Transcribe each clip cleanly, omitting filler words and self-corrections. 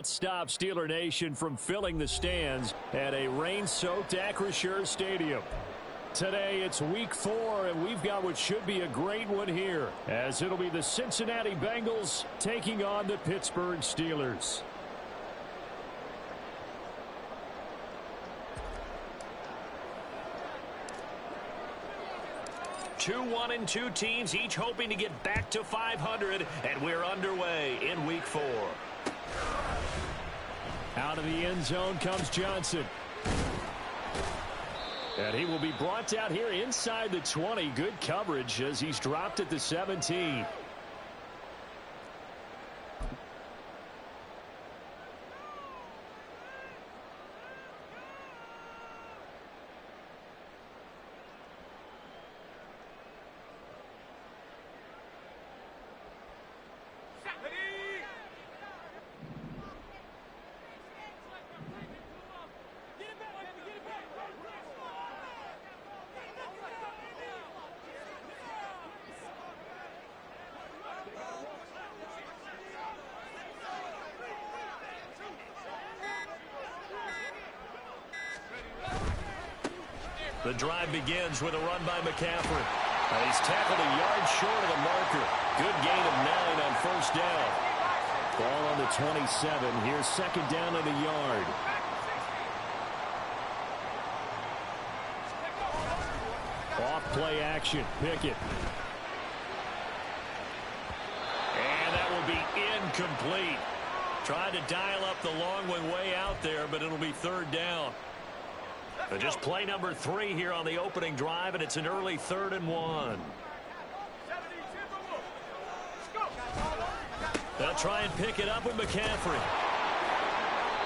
Stop Steeler Nation from filling the stands at a rain-soaked Acrisure Stadium. Today it's week 4, and we've got what should be a great one here, as it'll be the Cincinnati Bengals taking on the Pittsburgh Steelers. Two 1-2 teams, each hoping to get back to 500, and we're underway in week 4. Out of the end zone comes Johnson. And he will be brought out here inside the 20. Good coverage as he's dropped at the 17. The drive begins with a run by McCaffrey. He's tackled a yard short of the marker. Good gain of 9 on first down. Ball on the 27. Here's second down and a yard. Off play action. Pickett. And that will be incomplete. Tried to dial up the long one way out there, but it'll be third down. Just play number 3 here on the opening drive, and it's an early 3rd and 1. They'll try and pick it up with McCaffrey.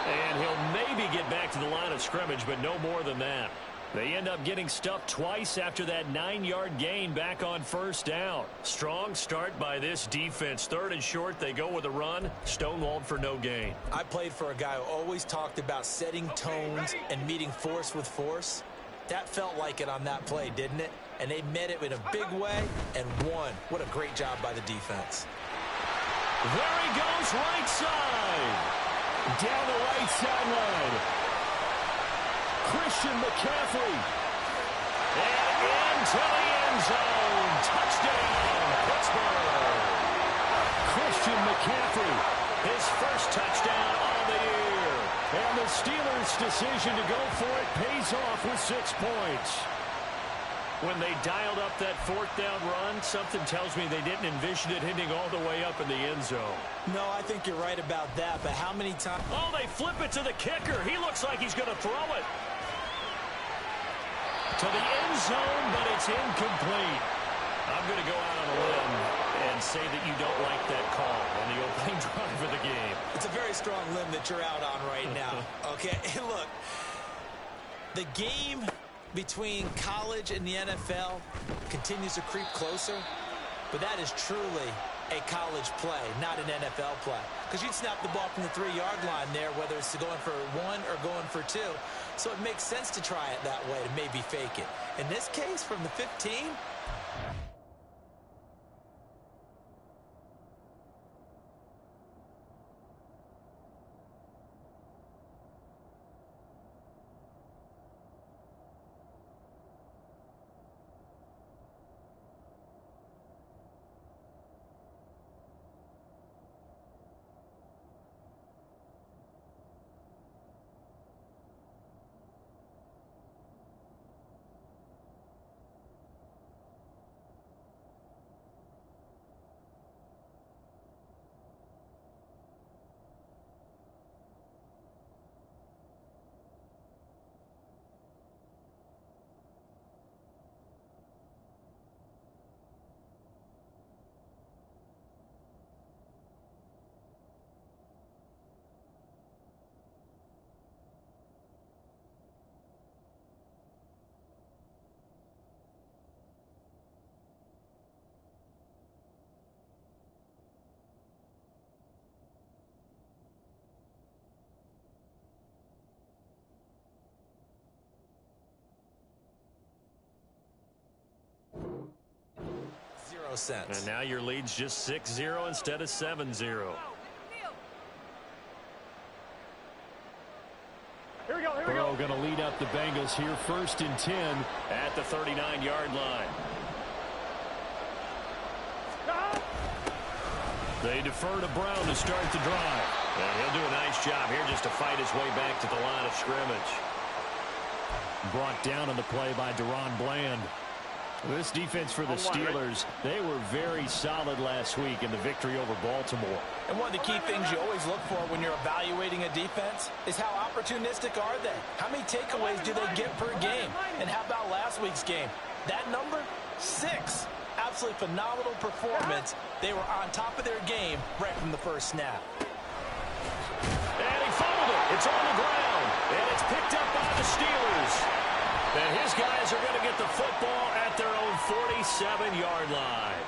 And he'll maybe get back to the line of scrimmage, but no more than that. They end up getting stuffed twice after that 9-yard gain back on first down. Strong start by this defense. 3rd and short, they go with a run. Stonewalled for no gain. I played for a guy who always talked about setting tones and meeting force with force. That felt like it on that play, didn't it? And they met it in a big way and won. What a great job by the defense. There he goes, right side. Down the right sideline. Christian McCaffrey. And into the end zone. Touchdown, Pittsburgh. Christian McCaffrey, his first touchdown on the year. And the Steelers' decision to go for it pays off with 6 points. When they dialed up that 4th down run, something tells me they didn't envision it hitting all the way up in the end zone. No, I think you're right about that, but how many times... Oh, they flip it to the kicker. He looks like he's going to throw it to the end zone, but it's incomplete. I'm going to go out on a limb and say that you don't like that call on the opening drive of the game. It's a very strong limb that you're out on right now. Okay, look, the game between college and the NFL continues to creep closer, but that is truly a college play, not an NFL play. Because you'd snap the ball from the 3-yard line there, whether it's going for 1 or going for 2. So it makes sense to try it that way to maybe fake it. In this case, from the 15... Sense. And now your lead's just 6-0 instead of 7-0. Burrow going to lead up the Bengals here, 1st and 10 at the 39-yard line. They defer to Brown to start the drive. And he'll do a nice job here just to fight his way back to the line of scrimmage. Brought down on the play by Deron Bland. This defense for the Steelers, they were very solid last week in the victory over Baltimore. And one of the key things you always look for when you're evaluating a defense is how opportunistic are they? How many takeaways do they get per game? And how about last week's game? That number, 6. Absolutely phenomenal performance. They were on top of their game right from the first snap. And he fumbled it. It's on the ground. And it's picked up by the Steelers. And his guys are going to get the football at their own 47-yard line.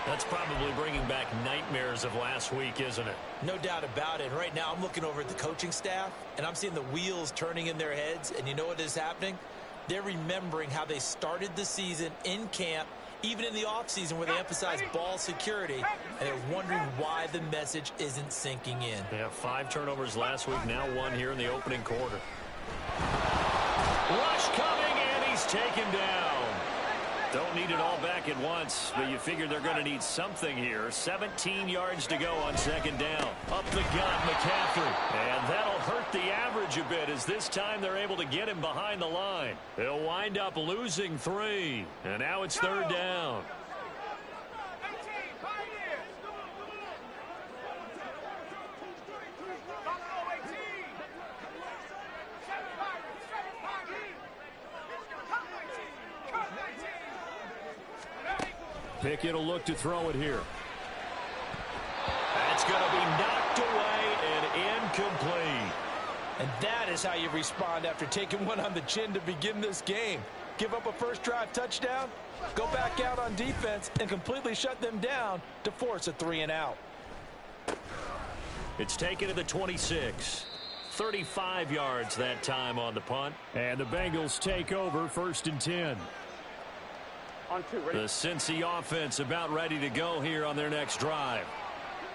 That's probably bringing back nightmares of last week, isn't it? No doubt about it. Right now I'm looking over at the coaching staff, and I'm seeing the wheels turning in their heads. And you know what is happening? They're remembering how they started the season in camp, even in the offseason where they emphasized ball security, and they're wondering why the message isn't sinking in. They have 5 turnovers last week, now 1 here in the opening quarter. Rush coming, and he's taken down. Don't need it all back at once, but you figure they're going to need something here. 17 yards to go on 2nd down. Up the gut, McCaffrey. And that'll hurt the average a bit as this time they're able to get him behind the line. He'll wind up losing 3. And now it's 3rd down. Pickett will look to throw it here. That's going to be knocked away and incomplete. And that is how you respond after taking one on the chin to begin this game. Give up a first drive touchdown, go back out on defense, and completely shut them down to force a 3-and-out. It's taken to the 26. 35 yards that time on the punt. And the Bengals take over, 1st and 10. The Cincy offense about ready to go here on their next drive.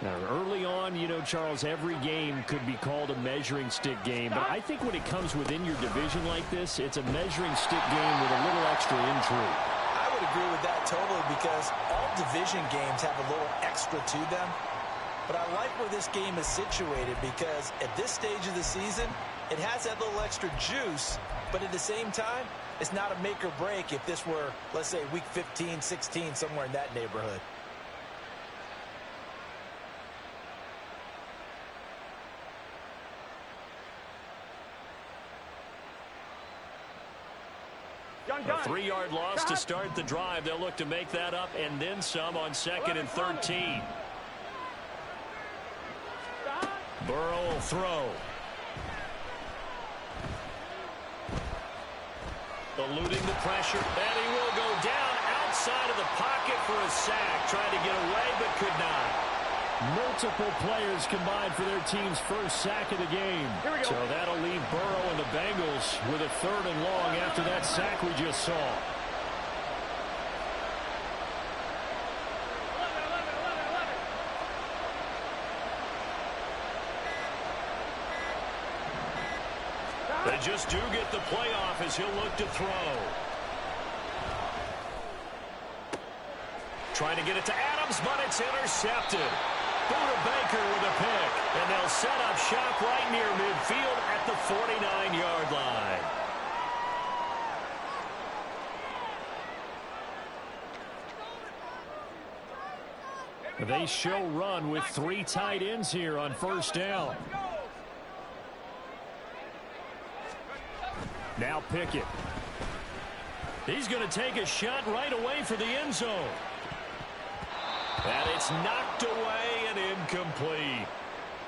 Now, early on, you know, Charles, every game could be called a measuring stick game. But I think when it comes within your division like this, it's a measuring stick game with a little extra intrigue. I would agree with that totally because all division games have a little extra to them. But I like where this game is situated because at this stage of the season, it has that little extra juice. But at the same time, it's not a make or break if this were, let's say, week 15, 16, somewhere in that neighborhood. A 3-yard loss to start the drive. They'll look to make that up and then some on 2nd and 13. Burrow will throw. Eluding the pressure, and he will go down outside of the pocket for a sack. Tried to get away, but could not. Multiple players combined for their team's first sack of the game. So that'll leave Burrow and the Bengals with a 3rd and long after that sack we just saw. They just do get the playoff as he'll look to throw. Trying to get it to Adams, but it's intercepted. Buda Baker with a pick. And they'll set up shop right near midfield at the 49-yard line. They show run with 3 tight ends here on 1st down. Now Pickett. He's going to take a shot right away for the end zone. And it's knocked away and incomplete.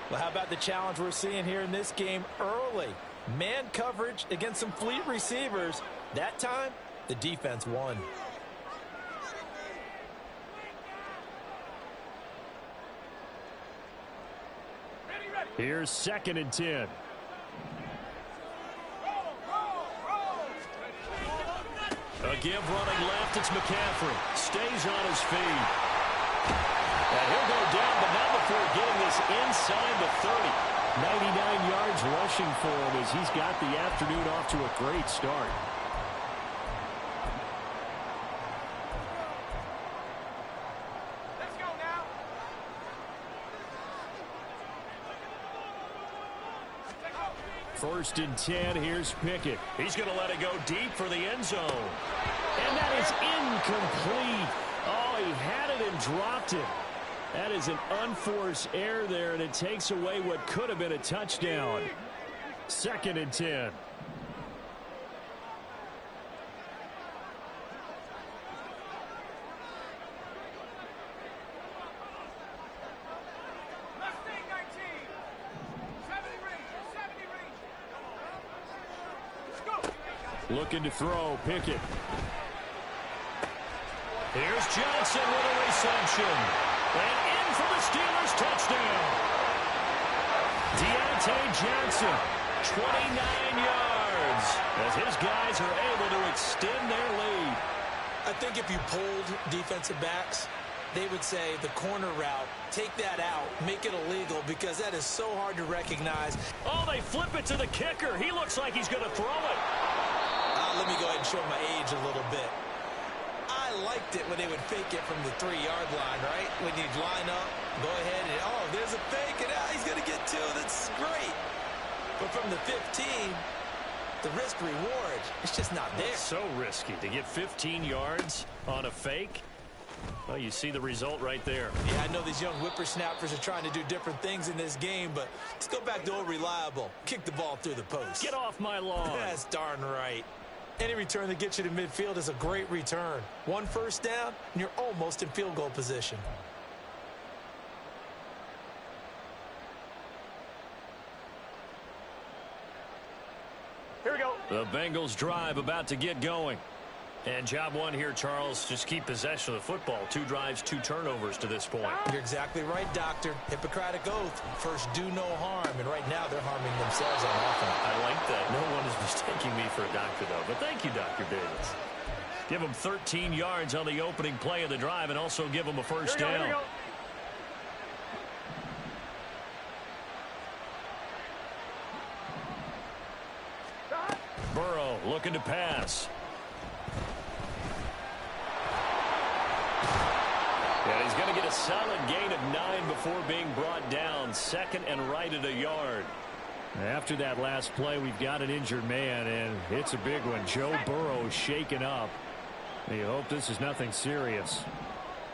Well, how about the challenge we're seeing here in this game early? Man coverage against some fleet receivers. That time, the defense won. Here's 2nd and 10. A give running left, it's McCaffrey. Stays on his feet. And he'll go down, but not before getting this inside the 30. 99 yards rushing for him as he's got the afternoon off to a great start. Let's go now. 1st and 10. Here's Pickett. He's going to let it go deep for the end zone. And that is incomplete. Oh, he had it and dropped it. That is an unforced error there, and it takes away what could have been a touchdown. 2nd and 10. Looking to throw, Pickett. Here's Johnson with a reception. And in for the Steelers touchdown. Deontay Johnson, 29 yards, as his guys are able to extend their lead. I think if you polled defensive backs, they would say the corner route, take that out, make it illegal, because that is so hard to recognize. Oh, they flip it to the kicker. He looks like he's going to throw it. Let me go ahead and show my age a little bit. I liked it when they would fake it from the 3-yard line, right? When you'd line up, go ahead and, oh, there's a fake, and he's going to get 2. That's great. But from the 15, the risk-reward, it's just not there. It's so risky to get 15 yards on a fake. Well, you see the result right there. Yeah, I know these young whippersnappers are trying to do different things in this game, but let's go back to old reliable. Kick the ball through the post. Get off my lawn. That's darn right. Any return that gets you to midfield is a great return. 1 first down, and you're almost in field goal position. Here we go. The Bengals drive about to get going. And job one here, Charles, just keep possession of the football. 2 drives, 2 turnovers to this point. You're exactly right, Doctor. Hippocratic oath. First, do no harm. And right now, they're harming themselves on offense. I like that. No one is mistaking me for a doctor, though. But thank you, Dr. Davis. Give them 13 yards on the opening play of the drive and also give them a first down. Here we go. Burrow looking to pass. And he's going to get a solid gain of 9 before being brought down. 2nd and right at a yard. After that last play, we've got an injured man, and it's a big one. Joe Burrow shaken up. You hope this is nothing serious.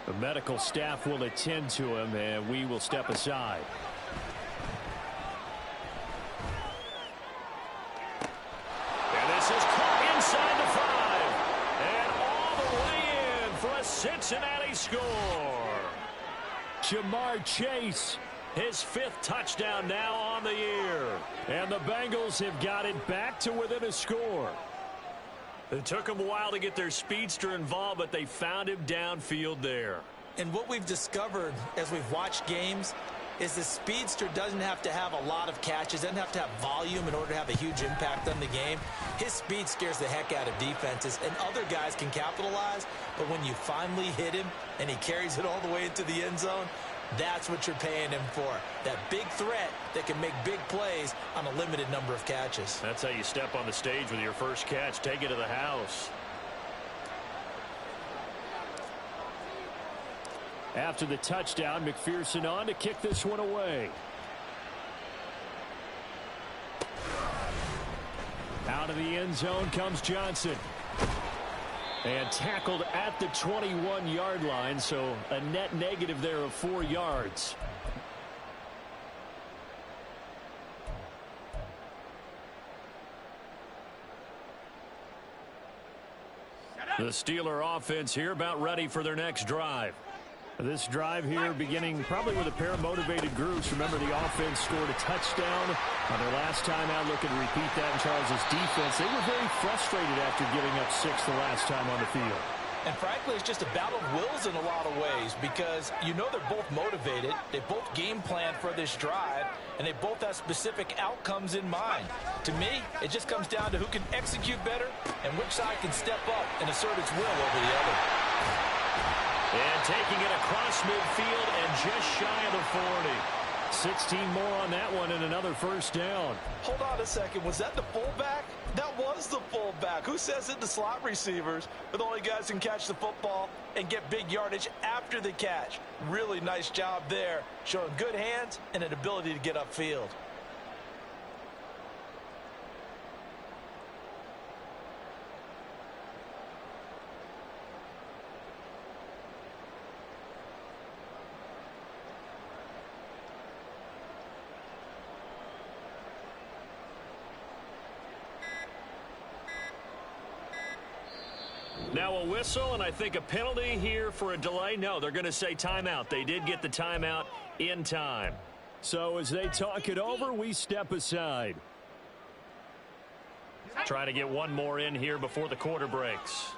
The medical staff will attend to him, and we will step aside. And this is caught inside the 5. And all the way in for a Cincinnati score. Jamar Chase, his 5th touchdown now on the year. And the Bengals have got it back to within a score. It took them a while to get their speedster involved, but they found him downfield there. And what we've discovered as we've watched games is the speedster doesn't have to have a lot of catches, doesn't have to have volume in order to have a huge impact on the game. His speed scares the heck out of defenses, and other guys can capitalize, but when you finally hit him and he carries it all the way into the end zone, that's what you're paying him for. That big threat that can make big plays on a limited number of catches. That's how you step on the stage with your first catch. Take it to the house. After the touchdown, McPherson on to kick this one away. Out of the end zone comes Johnson. And tackled at the 21-yard line, so a net negative there of 4 yards. The Steeler offense here about ready for their next drive. This drive here beginning probably with a pair of motivated groups. Remember, the offense scored a touchdown on their last time out. Looking to repeat that in Charles's defense. They were very frustrated after giving up 6 the last time on the field. And frankly, it's just a battle of wills in a lot of ways, because you know they're both motivated. They both game plan for this drive, and they both have specific outcomes in mind. To me, it just comes down to who can execute better and which side can step up and assert its will over the other. And taking it across midfield and just shy of the 40. 16 more on that one and another first down. Hold on a second. Was that the fullback? That was the fullback. Who says it? The slot receivers are the only guys who can catch the football and get big yardage after the catch. Really nice job there, showing good hands and an ability to get upfield. Now a whistle, and I think a penalty here for a delay. No, they're going to say timeout. They did get the timeout in time. So as they talk it over, we step aside. Trying to get one more in here before the quarter breaks.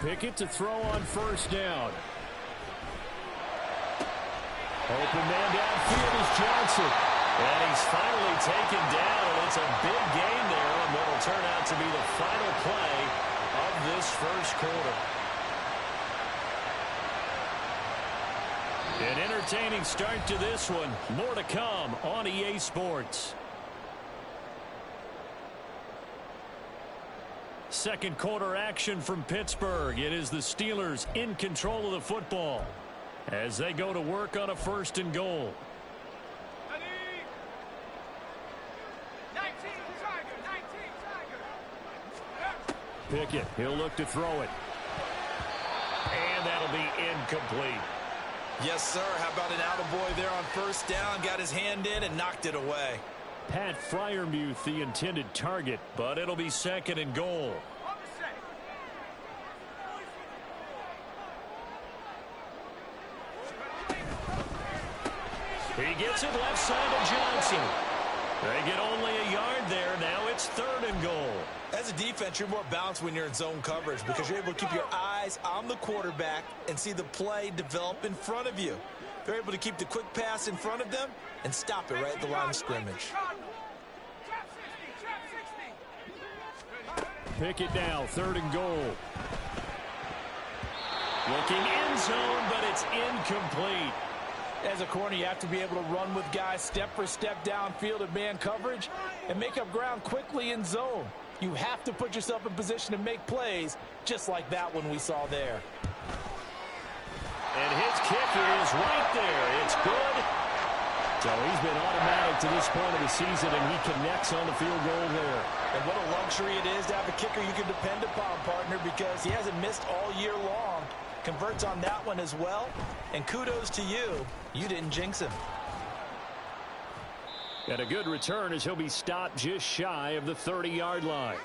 Pickett to throw on first down. Open man downfield is Johnson. And he's finally taken down, and it's a big gain there on what will turn out to be the final play of this first quarter. An entertaining start to this one. More to come on EA Sports. Second quarter action from Pittsburgh. It is the Steelers in control of the football as they go to work on a first and goal. Pickett, he'll look to throw it. And that'll be incomplete. Yes, sir. How about an attaboy there on first down? Got his hand in and knocked it away. Pat Freiermuth, the intended target, but it'll be second and goal. He gets it left side to Johnson. They get only a yard there. Now it's third and goal. As a defense, you're more balanced when you're in zone coverage because you're able to keep your eyes on the quarterback and see the play develop in front of you. They're able to keep the quick pass in front of them and stop it right at the line of scrimmage. Pickett now, third and goal. Looking end zone, but it's incomplete. As a corner, you have to be able to run with guys step for step downfield in man coverage and make up ground quickly in zone. You have to put yourself in position to make plays just like that one we saw there. And his kick is right there. It's good. So he's been automatic to this point of the season, and he connects on the field goal there. And what a luxury it is to have a kicker you can depend upon, partner, because he hasn't missed all year long. Converts on that one as well. And kudos to you. You didn't jinx him. And a good return as he'll be stopped just shy of the 30-yard line.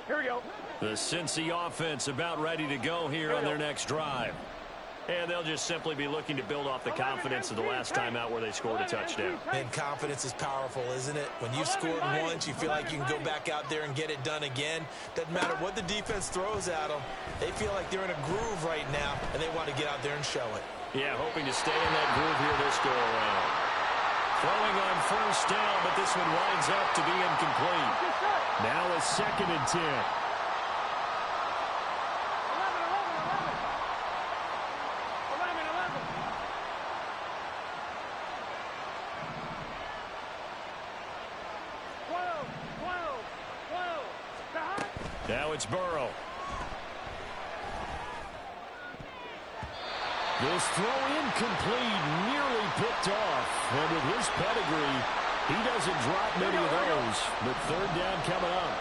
Here we go. The Cincy offense about ready to go here on their next drive. And they'll just simply be looking to build off the confidence of the last time out where they scored a touchdown. And confidence is powerful, isn't it? When you've scored once, you feel like you can go back out there and get it done again. Doesn't matter what the defense throws at them. They feel like they're in a groove right now, and they want to get out there and show it. Yeah, hoping to stay in that groove here this go-around. Throwing on first down, but this one winds up to be incomplete. Now a second and 10. Now it's Burrow. This throw incomplete, nearly picked off. And with his pedigree, he doesn't drop many of those. But third down coming up.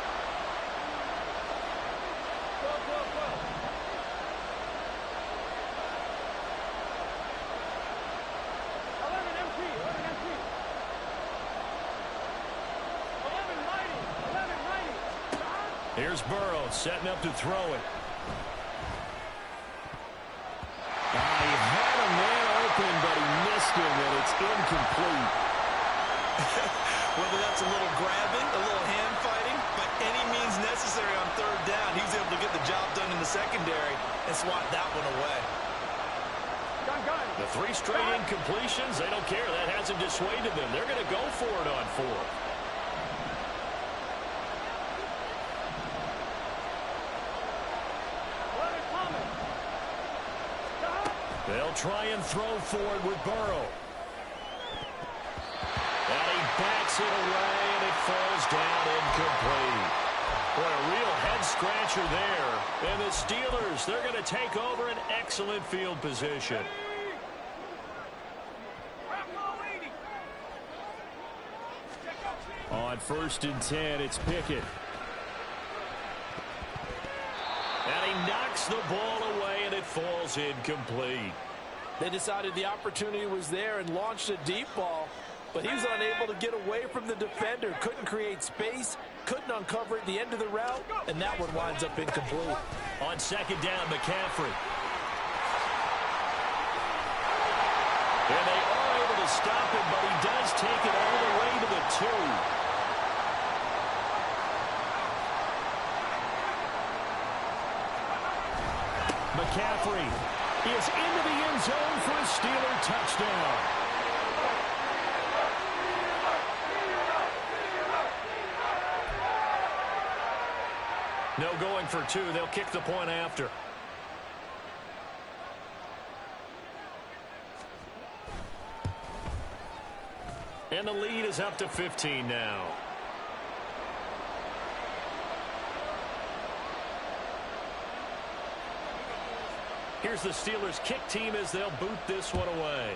Here's Burrow setting up to throw it. He had a man open, but he missed him, and it's incomplete. Whether that's a little grabbing, a little hand fighting, by any means necessary on third down, he was able to get the job done in the secondary and swat that one away. Gun. The 3 straight incompletions, they don't care. That hasn't dissuaded them. They're going to go for it on 4th. They'll try and throw forward with Burrow. And he backs it away, and it falls down incomplete. What a real head-scratcher there. And the Steelers, they're going to take over an excellent field position. On 1st and 10, it's Pickett. And he knocks the ball away, and it falls incomplete. They decided the opportunity was there and launched a deep ball, but he was unable to get away from the defender. Couldn't create space, couldn't uncover at the end of the route, and that one winds up incomplete. On 2nd down, McCaffrey. And they are able to stop him, but he does take it all the way to the 2. McCaffrey is into the end zone for a Steeler touchdown. No going for 2. They'll kick the point after. And the lead is up to 15 now. Here's the Steelers' kick team as they'll boot this one away.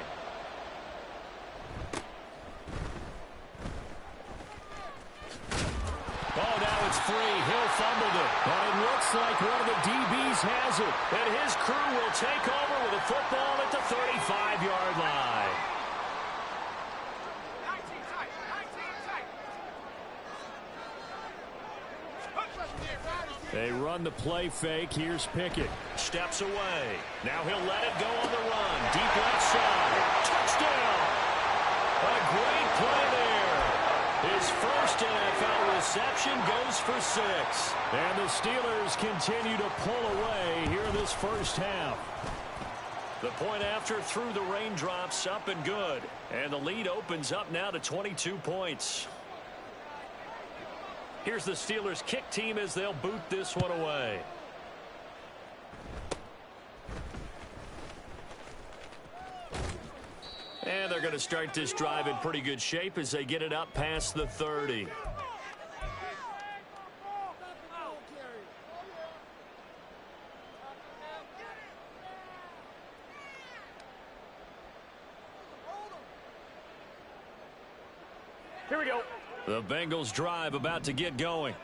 Oh, now it's free. Hill fumbled it. But it looks like one of the DBs has it. And his crew will take over with a football at the 35-yard line. They run the play fake. Here's Pickett. Steps away. Now he'll let it go on the run. Deep left side. Touchdown. A great play there. His first NFL reception goes for 6. And the Steelers continue to pull away here in this first half. The point after through the raindrops, up and good. And the lead opens up now to 22 points. Here's the Steelers' kick team as they'll boot this one away. And they're going to start this drive in pretty good shape as they get it up past the 30. Here we go. The Bengals drive about to get going.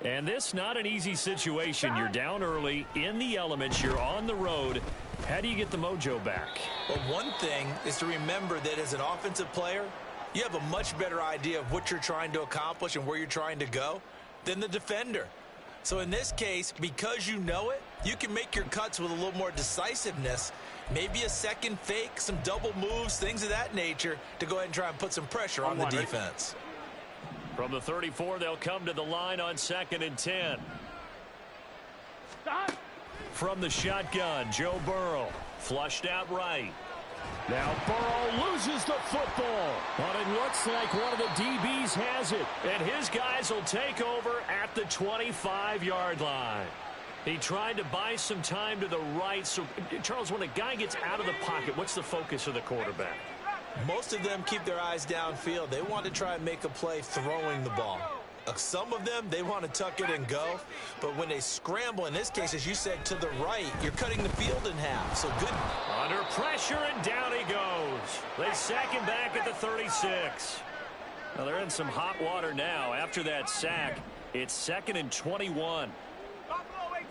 And this not an easy situation. You're down early, in the elements, you're on the road. How do you get the mojo back? Well, one thing is to remember that as an offensive player, you have a much better idea of what you're trying to accomplish and where you're trying to go than the defender. So in this case, because you know it, you can make your cuts with a little more decisiveness, maybe a second fake, some double moves, things of that nature, to go ahead and try and put some pressure on the defense. From the 34, they'll come to the line on 2nd and 10. Stop. From the shotgun, Joe Burrow, flushed out right. Now Burrow loses the football, but it looks like one of the DBs has it, and his guys will take over at the 25-yard line. He tried to buy some time to the right. So, Charles, when a guy gets out of the pocket, what's the focus of the quarterback? Most of them keep their eyes downfield. They want to try and make a play throwing the ball. Some of them, they want to tuck it and go. But when they scramble, in this case, as you said, to the right, you're cutting the field in half. So good. Under pressure, and down he goes. They sack him back at the 36. Well, they're in some hot water now. After that sack, it's 2nd and 21. Buffalo 18.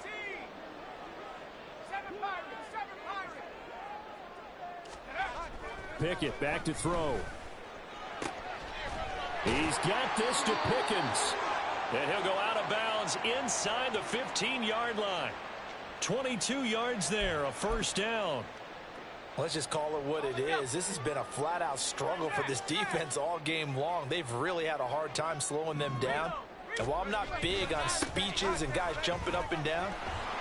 7 Pirates. 7 Pirates. Pickett back to throw. He's got this to Pickens. And he'll go out of bounds inside the 15-yard line. 22 yards there, a first down. Let's just call it what it is. This has been a flat-out struggle for this defense all game long. They've really had a hard time slowing them down. And while I'm not big on speeches and guys jumping up and down,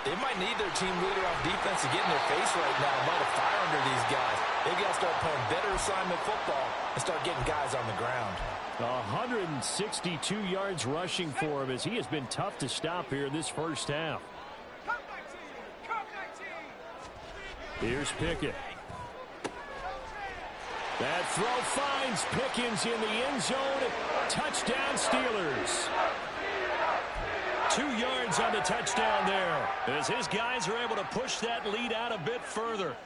they might need their team leader on defense to get in their face right now and light a fire under these guys. They've got to start playing better assignment football and start getting guys on the ground. 162 yards rushing for him as he has been tough to stop here in this first half. Here's Pickett. That throw finds Pickens in the end zone. Touchdown Steelers. 2 yards on the touchdown there as his guys are able to push that lead out a bit further.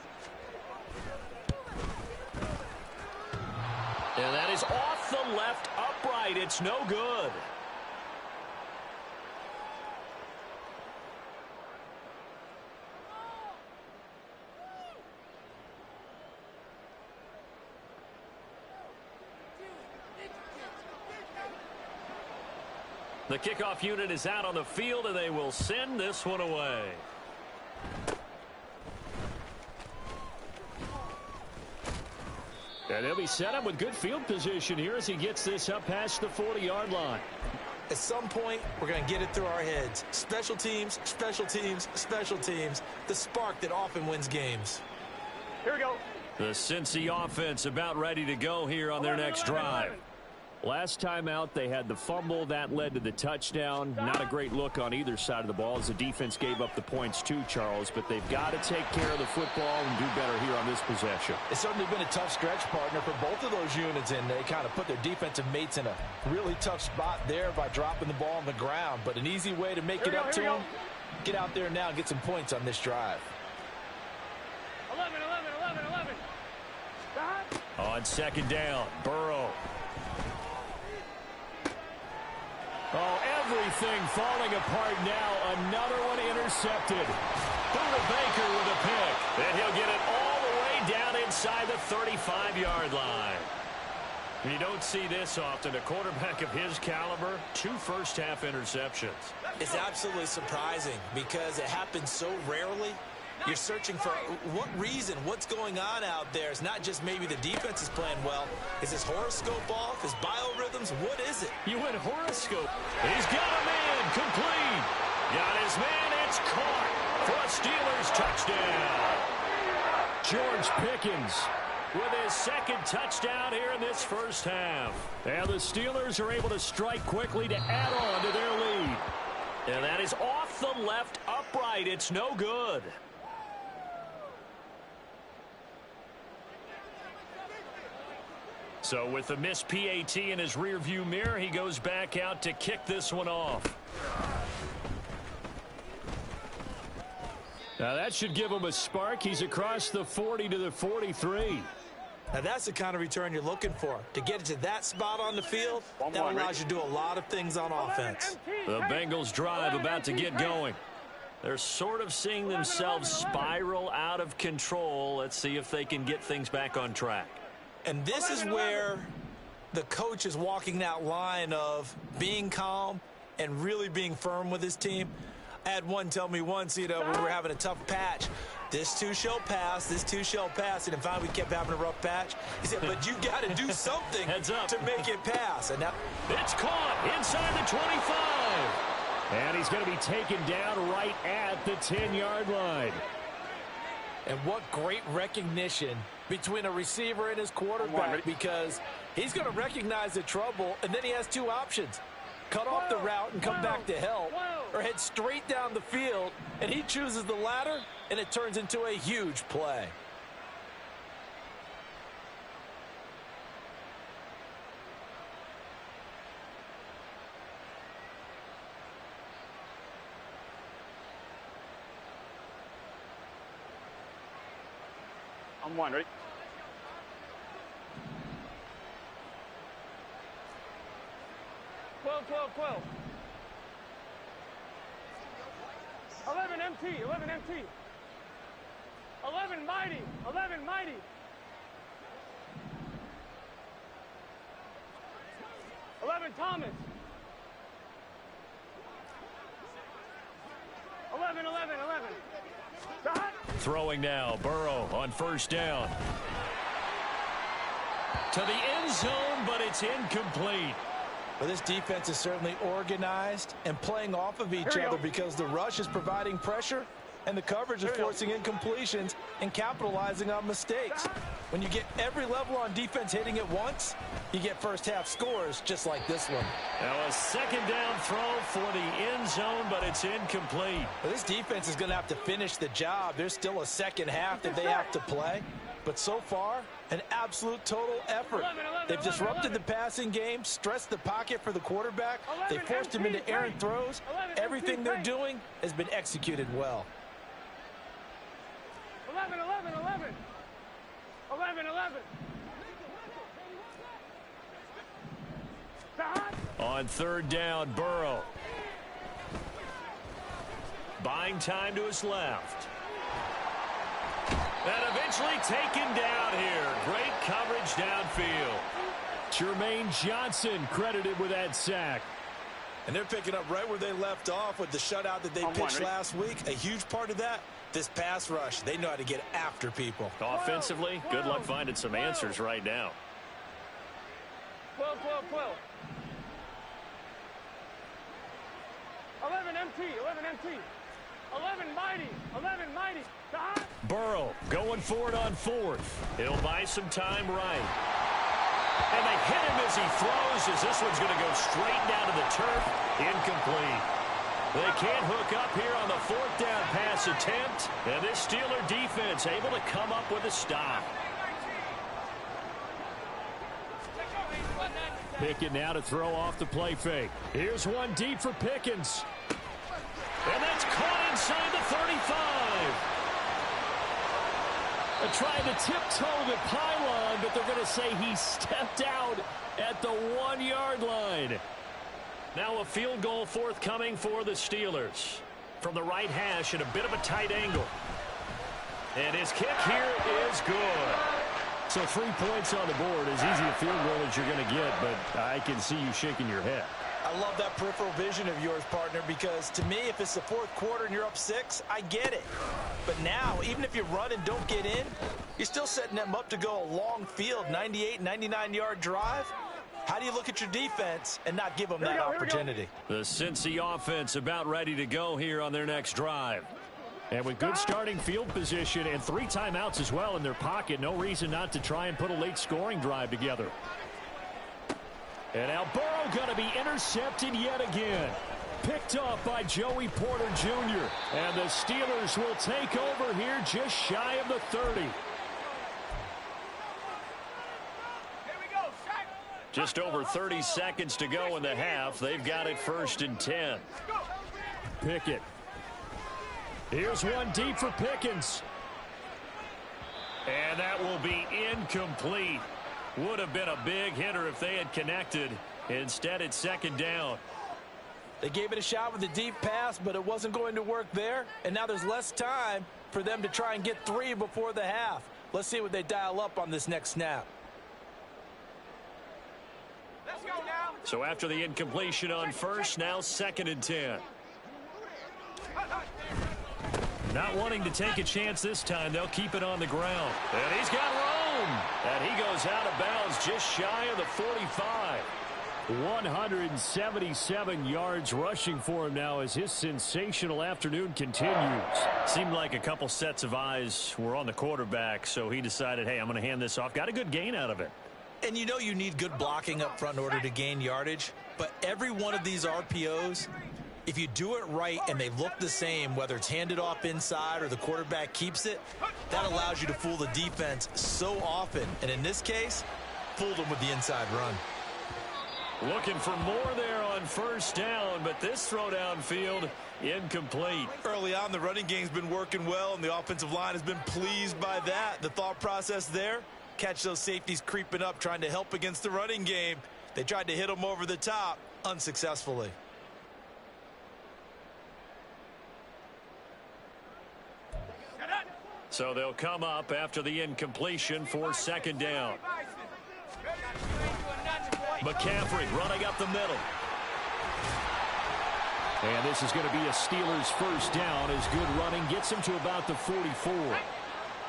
And that is off the left upright. It's no good. The kickoff unit is out on the field, and they will send this one away. And he'll be set up with good field position here as he gets this up past the 40-yard line. At some point, we're going to get it through our heads. Special teams, special teams, special teams. The spark that often wins games. Here we go. The Cincy offense about ready to go here on their next drive. Last time out, they had the fumble. That led to the touchdown. Not a great look on either side of the ball as the defense gave up the points too, Charles. But they've got to take care of the football and do better here on this possession. It's certainly been a tough stretch, partner, for both of those units, and they kind of put their defensive mates in a really tough spot there by dropping the ball on the ground. But an easy way to make it up to them, get out there now and get some points on this drive. 11. On second down, Burrow. Oh, everything falling apart now. Another one intercepted. Buda Baker with a pick. And he'll get it all the way down inside the 35-yard line. You don't see this often. A quarterback of his caliber, 2 first-half interceptions. It's absolutely surprising because it happens so rarely. You're searching for what reason, what's going on out there. It's not just maybe the defense is playing well. Is his horoscope off? His biorhythms? What is it? You went horoscope. He's got a man complete. Got his man. It's caught for a Steelers touchdown. George Pickens with his second touchdown here in this first half. And the Steelers are able to strike quickly to add on to their lead. And that is off the left upright. It's no good. So with the missed PAT in his rearview mirror, he goes back out to kick this one off. Now that should give him a spark. He's across the 40 to the 43. Now that's the kind of return you're looking for. To get it to that spot on the field, that allows you to do a lot of things on offense. The Bengals drive about to get going. They're sort of seeing themselves spiral out of control. Let's see if they can get things back on track. And this is where the coach is walking that line of being calm and really being firm with his team. I had one tell me once, when we were having a tough patch, this too shall pass, this too shall pass. And finally we kept having a rough patch. He said, but you got to do something Heads up. to make it pass. And now It's caught inside the 25. And he's going to be taken down right at the 10-yard line. And what great recognition between a receiver and his quarterback, because he's going to recognize the trouble, and then he has 2 options. Cut off the route and come back to help, or head straight down the field, and he chooses the latter, and it turns into a huge play. I'm 1, ready? Twelve. 11 MT. 11 mighty. 11 Thomas. 11. Throwing now, Burrow on first down. To the end zone, but it's incomplete. Well, this defense is certainly organized and playing off of each other because the rush is providing pressure, and the coverage is forcing incompletions and capitalizing on mistakes. When you get every level on defense hitting at once, you get first-half scores just like this one. Now a second down throw for the end zone, but it's incomplete. Well, this defense is going to have to finish the job. There's still a second half that they have to play. But so far, an absolute total effort. They've disrupted the passing game, stressed the pocket for the quarterback. They forced him into errant throws. Everything they're doing has been executed well. 11, 11, 11. 11, 11. On third down, Burrow. Buying time to his left. And eventually taken down here. Great coverage downfield. Jermaine Johnson credited with that sack. And they're picking up right where they left off with the shutout that they pitched last week. A huge part of that, this pass rush. They know how to get after people. Offensively, good luck finding some answers right now. 12, 12, 12. 11 MT, 11 MT. 11 mighty, 11 mighty. Burrow going for it on fourth. He'll buy some time right. And they hit him as he throws, as this one's going to go straight down to the turf. Incomplete. They can't hook up here on the fourth down pass attempt. And this Steeler defense able to come up with a stop. Pickett now to throw off the play fake. Here's one deep for Pickens. And that's caught inside the 35. They're trying to tiptoe the pylon, but they're going to say he stepped out at the 1-yard line. Now a field goal forthcoming for the Steelers. From the right hash at a bit of a tight angle. And his kick here is good. So 3 points on the board, as easy a field goal as you're going to get, but I can see you shaking your head. I love that peripheral vision of yours, partner, because to me, if it's the fourth quarter and you're up 6, I get it. But now, even if you run and don't get in, you're still setting them up to go a long field, 98, 99-yard drive. How do you look at your defense and not give them that opportunity? The Cincy offense about ready to go here on their next drive. And with good starting field position and 3 timeouts as well in their pocket, no reason not to try and put a late scoring drive together. And now Burrow going to be intercepted yet again. Picked off by Joey Porter Jr. And the Steelers will take over here just shy of the 30. Just over 30 seconds to go in the half. They've got it 1st and 10. Pickett. Here's one deep for Pickens. And that will be incomplete. Would have been a big hitter if they had connected. Instead, it's 2nd down. They gave it a shot with a deep pass, but it wasn't going to work there. And now there's less time for them to try and get 3 before the half. Let's see what they dial up on this next snap. Let's go now. So after the incompletion on first, now 2nd and 10. Not wanting to take a chance this time, they'll keep it on the ground. And he's got room. And he goes out of bounds just shy of the 45. 177 yards rushing for him now as his sensational afternoon continues. Seemed like a couple sets of eyes were on the quarterback, so he decided, hey, I'm going to hand this off. Got a good gain out of it. And you know you need good blocking up front in order to gain yardage, but every one of these RPOs, if you do it right and they look the same, whether it's handed off inside or the quarterback keeps it, that allows you to fool the defense so often. And in this case, fooled them with the inside run. Looking for more there on 1st down, but this throw downfield incomplete. Early on, the running game's been working well, and the offensive line has been pleased by that. The thought process there, catch those safeties creeping up, trying to help against the running game. They tried to hit them over the top, unsuccessfully. So they'll come up after the incompletion for 2nd down. McCaffrey running up the middle. And this is going to be a Steelers 1st down as good running gets them to about the 44.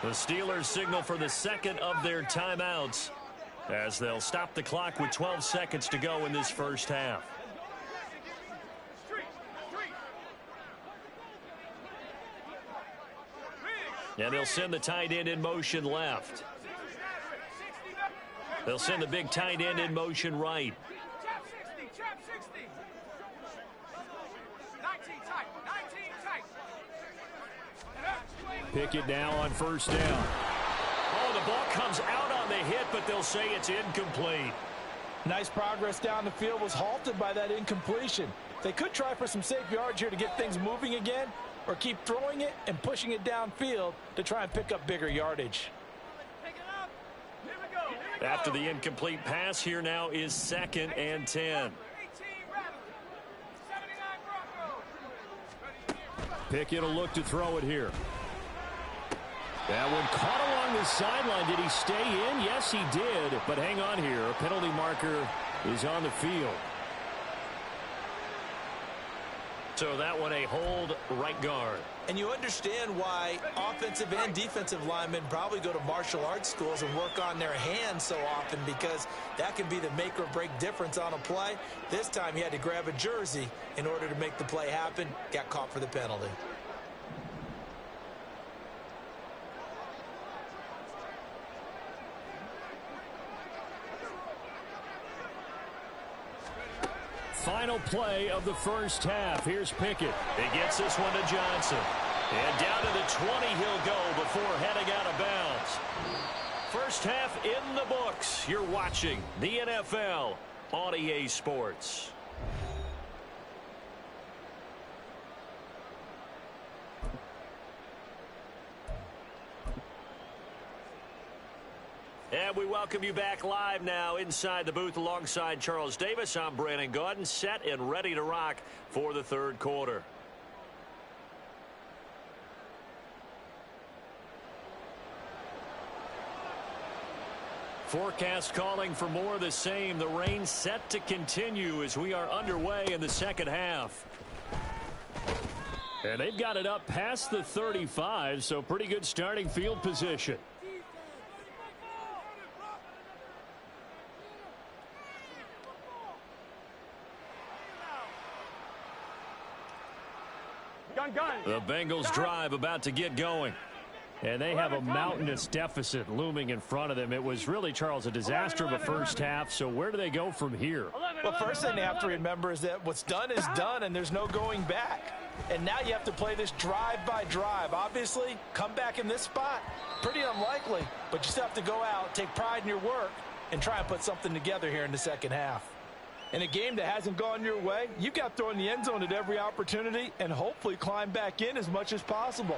The Steelers signal for the 2nd of their timeouts as they'll stop the clock with 12 seconds to go in this 1st half. And they'll send the tight end in motion left. They'll send the big tight end in motion right. Trap 60, trap 60. 19 tight, 19 tight. Pickett now on first down. Oh, the ball comes out on the hit, but they'll say it's incomplete. Nice progress down the field was halted by that incompletion. They could try for some safe yards here to get things moving again, or keep throwing it and pushing it downfield to try and pick up bigger yardage. Pick it up. Here we go. Here we go. After the incomplete pass, here now is 2nd and 10. 18 Rattler. 79 Broncos. Pickett will look to throw it here. That one caught along the sideline. Did he stay in? Yes, he did. But hang on here. A penalty marker is on the field. So that one a hold right guard. And you understand why offensive and defensive linemen probably go to martial arts schools and work on their hands so often, because that can be the make or break difference on a play. This time he had to grab a jersey in order to make the play happen. Got caught for the penalty. Final play of the first half. Here's Pickett. He gets this one to Johnson. And down to the 20 he'll go before heading out of bounds. First half in the books. You're watching the NFL on EA Sports. And we welcome you back live now inside the booth alongside Charles Davis. I'm Brandon Gaudin, set and ready to rock for the third quarter. Forecast calling for more of the same. The rain set to continue as we are underway in the second half. And they've got it up past the 35, so pretty good starting field position. The Bengals drive about to get going. And they have a mountainous deficit looming in front of them. It was really, Charles, a disaster of a first half. So where do they go from here? Well, first thing they have to remember is that what's done is done, and there's no going back. And now you have to play this drive by drive. Obviously, come back in this spot, pretty unlikely. But you still have to go out, take pride in your work, and try and put something together here in the second half. In a game that hasn't gone your way, you've got to throw in the end zone at every opportunity and hopefully climb back in as much as possible.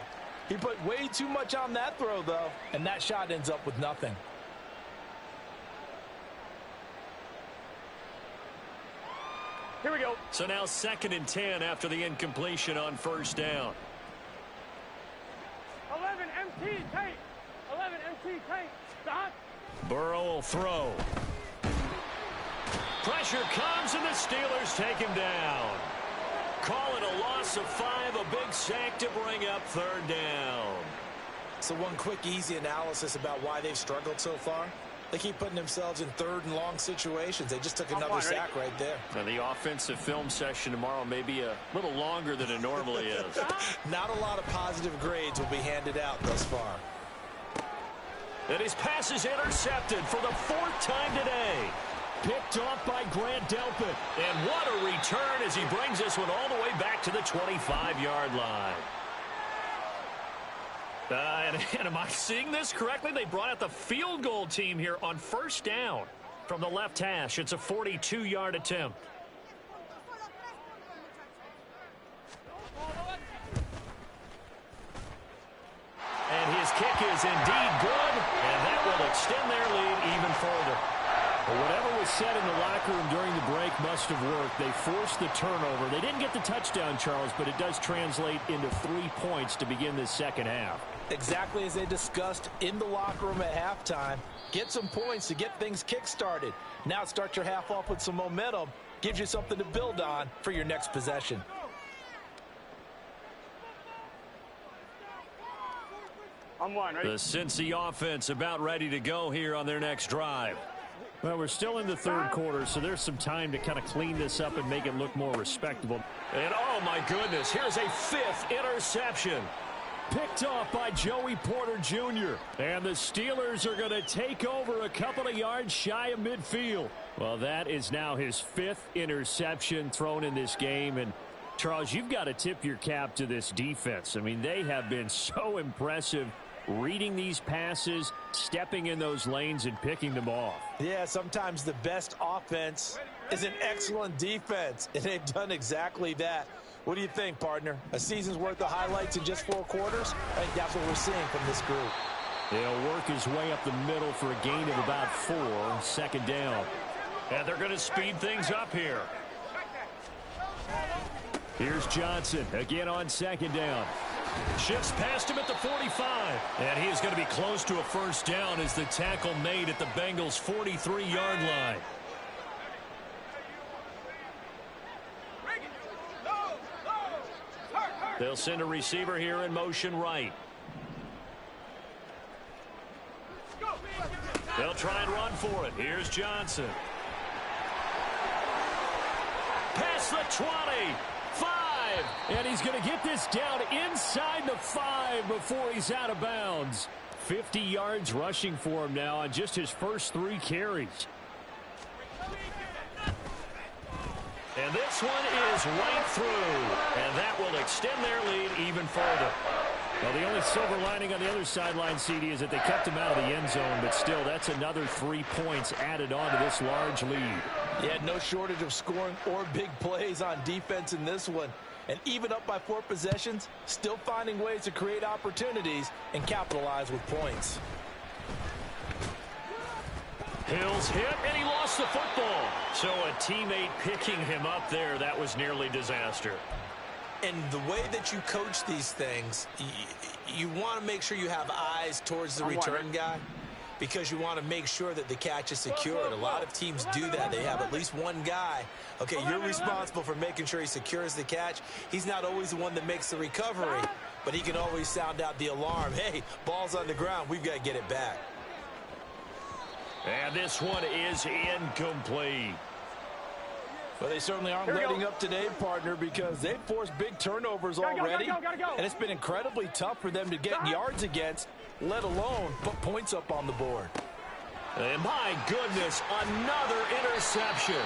He put way too much on that throw, though, and that shot ends up with nothing. Here we go. So now 2nd and 10 after the incompletion on first down. 11 MT tight. 11 MT tight. Stop. Burrow will throw. Pressure comes, and the Steelers take him down. Call it a loss of 5, a big sack to bring up third down. So one quick, easy analysis about why they've struggled so far. They keep putting themselves in third and long situations. They just took another sack right there. Now the offensive film session tomorrow may be a little longer than it normally is. Not a lot of positive grades will be handed out thus far. And his pass is intercepted for the 4th time today. Picked off by Grant Delpit. And what a return as he brings this one all the way back to the 25-yard line. And am I seeing this correctly? They brought out the field goal team here on first down from the left hash. It's a 42-yard attempt. And his kick is indeed good, and that will extend their lead even further. But whatever was said in the locker room during the break must have worked. They forced the turnover. They didn't get the touchdown, Charles, but it does translate into 3 points to begin this second half. Exactly as they discussed in the locker room at halftime. Get some points to get things kick-started. Now start your half off with some momentum. Gives you something to build on for your next possession. I'm one, ready? The Cincy offense about ready to go here on their next drive. Well, we're still in the third quarter, so there's some time to kind of clean this up and make it look more respectable. And, oh, my goodness, here's a 5th interception. Picked off by Joey Porter Jr. And the Steelers are going to take over a couple of yards shy of midfield. Well, that is now his 5th interception thrown in this game. And, Charles, you've got to tip your cap to this defense. I mean, they have been so impressive reading these passes, stepping in those lanes, and picking them off. Yeah, sometimes the best offense is an excellent defense, and they've done exactly that. What do you think, partner? A season's worth of highlights in just 4 quarters? I think that's what we're seeing from this group. He'll work his way up the middle for a gain of about 4, 2nd down. And they're going to speed things up here. Here's Johnson again on 2nd down. Shifts past him at the 45. And he is going to be close to a 1st down as the tackle made at the Bengals' 43-yard line. They'll send a receiver here in motion right. They'll try and run for it. Here's Johnson. Past the 20. 5. And he's going to get this down inside the 5 before he's out of bounds. 50 yards rushing for him now on just his first 3 carries. And this one is right through. And that will extend their lead even further. Well, the only silver lining on the other sideline, CD, is that they kept him out of the end zone. But still, that's another 3 points added on to this large lead. Yeah, no shortage of scoring or big plays on defense in this one. And even up by 4 possessions, still finding ways to create opportunities and capitalize with points. Hill's hit, and he lost the football. So a teammate picking him up there, that was nearly disaster. And the way that you coach these things, you want to make sure you have eyes towards the return guy, because you want to make sure that the catch is secured. A lot of teams do that. They have at least one guy. Okay, you're responsible for making sure he secures the catch. He's not always the one that makes the recovery, but he can always sound out the alarm. Hey, ball's on the ground. We've got to get it back. And this one is incomplete. Well, they certainly aren't letting up today, partner, because they've forced big turnovers already. And it's been incredibly tough for them to get yards against, let alone put points up on the board. And my goodness, another interception.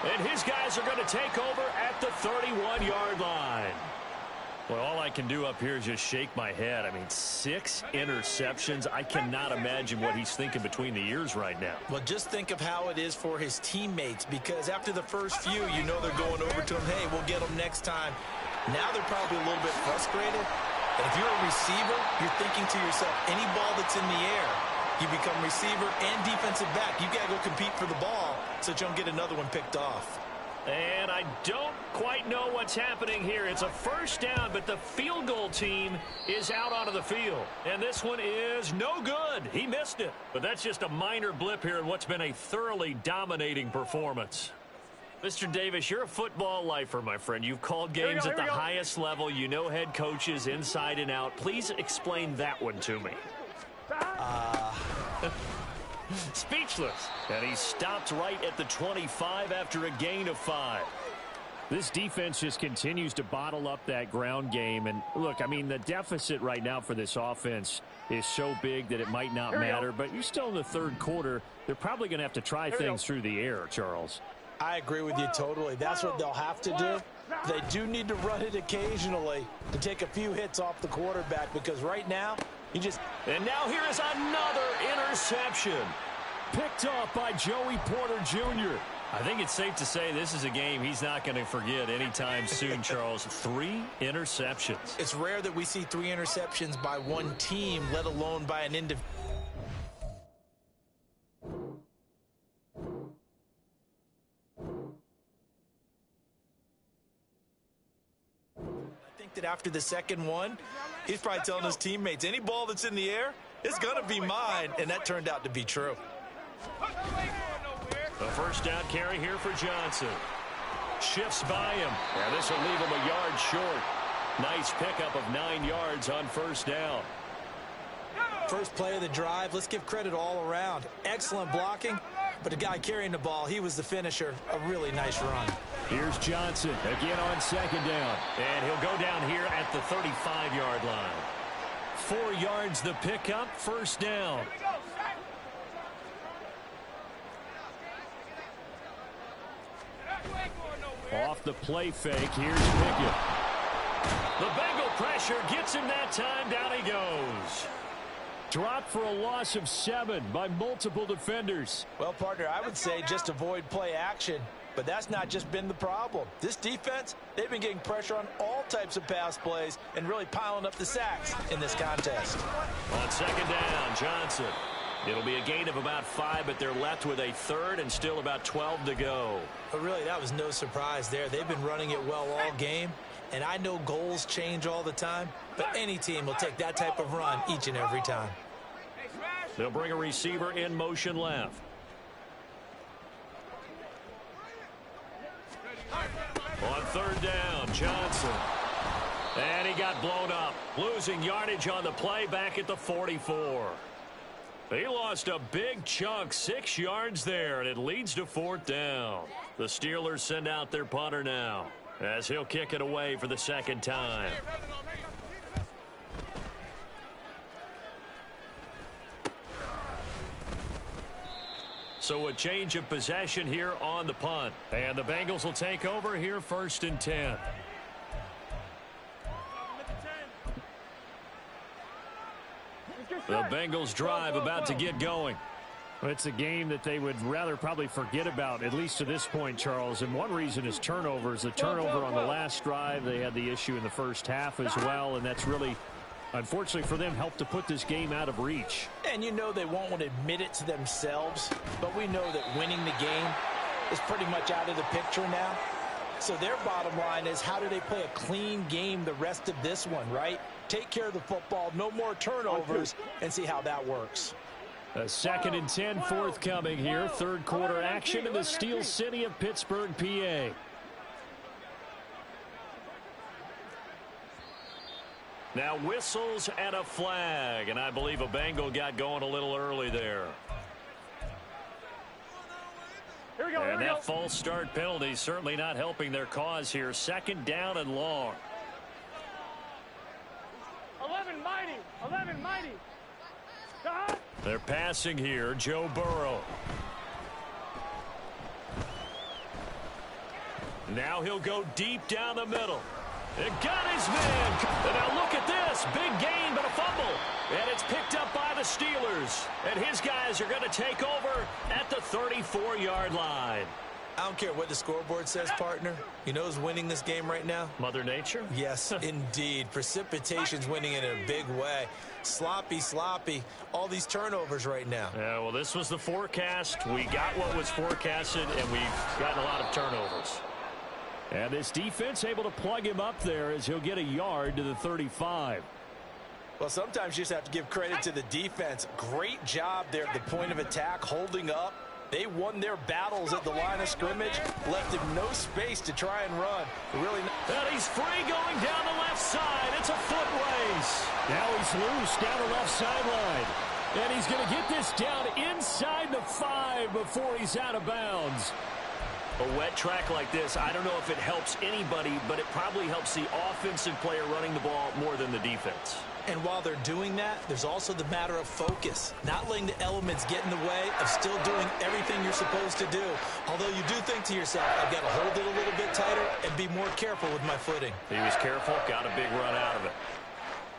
And his guys are going to take over at the 31-yard line. Well, all I can do up here is just shake my head. I mean, 6 interceptions. I cannot imagine what he's thinking between the ears right now. Well, just think of how it is for his teammates, because after the first few, you know they're going over to him, hey, we'll get them next time. Now they're probably a little bit frustrated. And if you're a receiver, you're thinking to yourself, any ball that's in the air, you become receiver and defensive back. You've got to go compete for the ball so that you don't get another one picked off. And I don't quite know what's happening here. It's a 1st down, but the field goal team is out onto the field. And this one is no good. He missed it. But that's just a minor blip here in what's been a thoroughly dominating performance. Mr. Davis, you're a football lifer, my friend. You've called games at the highest level. You know head coaches inside and out. Please explain that one to me. Speechless. And he stopped right at the 25 after a gain of 5. This defense just continues to bottle up that ground game. And look, I mean, the deficit right now for this offense is so big that it might not matter. But you're still in the 3rd quarter. They're probably going to have to try things through the air, Charles. I agree with you totally. That's what they'll have to do. They do need to run it occasionally to take a few hits off the quarterback, because right now, And now here is another interception. Picked off by Joey Porter Jr. I think it's safe to say this is a game he's not going to forget anytime soon, Charles. 3 interceptions. It's rare that we see 3 interceptions by one team, let alone by an individual. I think that after the second one, he's probably telling his teammates, any ball that's in the air, it's going to be mine. And that turned out to be true. The 1st down carry here for Johnson. Shifts by him. And this will leave him a yard short. Nice pickup of 9 yards on 1st down. First play of the drive. Let's give credit all around. Excellent blocking. But the guy carrying the ball, he was the finisher. A really nice run. Here's Johnson again on 2nd down. And he'll go down here at the 35-yard line. 4 yards the pickup, first down. Off the play fake, here's Pickett. The Bengal pressure gets him that time, down he goes. Dropped for a loss of 7 by multiple defenders. Well, partner, I would say just avoid play action, but that's not just been the problem. This defense, they've been getting pressure on all types of pass plays and really piling up the sacks in this contest. On second down, Johnson. It'll be a gain of about 5, but they're left with a third and still about 12 to go. But really, that was no surprise there. They've been running it well all game, and I know goals change all the time, but any team will take that type of run each and every time. They'll bring a receiver in motion left. On third down, Johnson. And he got blown up, losing yardage on the play back at the 44. He lost a big chunk, 6 yards there, and it leads to fourth down. The Steelers send out their punter now, as he'll kick it away for the second time. So a change of possession here on the punt. And the Bengals will take over here, first and 10. The Bengals drive about to get going. It's a game that they would rather probably forget about, at least to this point, Charles. And one reason is turnovers. The turnover on the last drive, they had the issue in the first half as well, and that's really, unfortunately for them, helped to put this game out of reach. And you know they won't want to admit it to themselves, but we know that winning the game is pretty much out of the picture now. So their bottom line is, how do they play a clean game the rest of this one, right? Take care of the football, no more turnovers, and see how that works. A second and 10 forthcoming here. Third quarter action in the Steel City of Pittsburgh, PA. Now whistles and a flag, and I believe a Bengal got going a little early there. Here we go, and that false start penalty certainly not helping their cause here. Second down and long. 11 mighty. 11 mighty. They're passing here. Joe Burrow. Now he'll go deep down the middle. It got his man. And now look at this. Big gain, but a fumble. And it's picked up by the Steelers. And his guys are going to take over at the 34-yard line. I don't care what the scoreboard says, partner. You know who's winning this game right now? Mother Nature? Yes, indeed. Precipitation's winning in a big way. Sloppy. All these turnovers right now. Yeah, well, this was the forecast. We got what was forecasted, and we've gotten a lot of turnovers. And this defense able to plug him up there as he'll get a yard to the 35. Well, sometimes you just have to give credit to the defense. Great job there at the point of attack, holding up. They won their battles at the line of scrimmage, left him no space to try and run. Really. And he's free going down the left side. It's a foot race. Now he's loose down the left sideline. And he's going to get this down inside the 5 before he's out of bounds. A wet track like this, I don't know if it helps anybody, but it probably helps the offensive player running the ball more than the defense. And while they're doing that, there's also the matter of focus. Not letting the elements get in the way of still doing everything you're supposed to do. Although you do think to yourself, I've got to hold it a little bit tighter and be more careful with my footing. He was careful, got a big run out of it.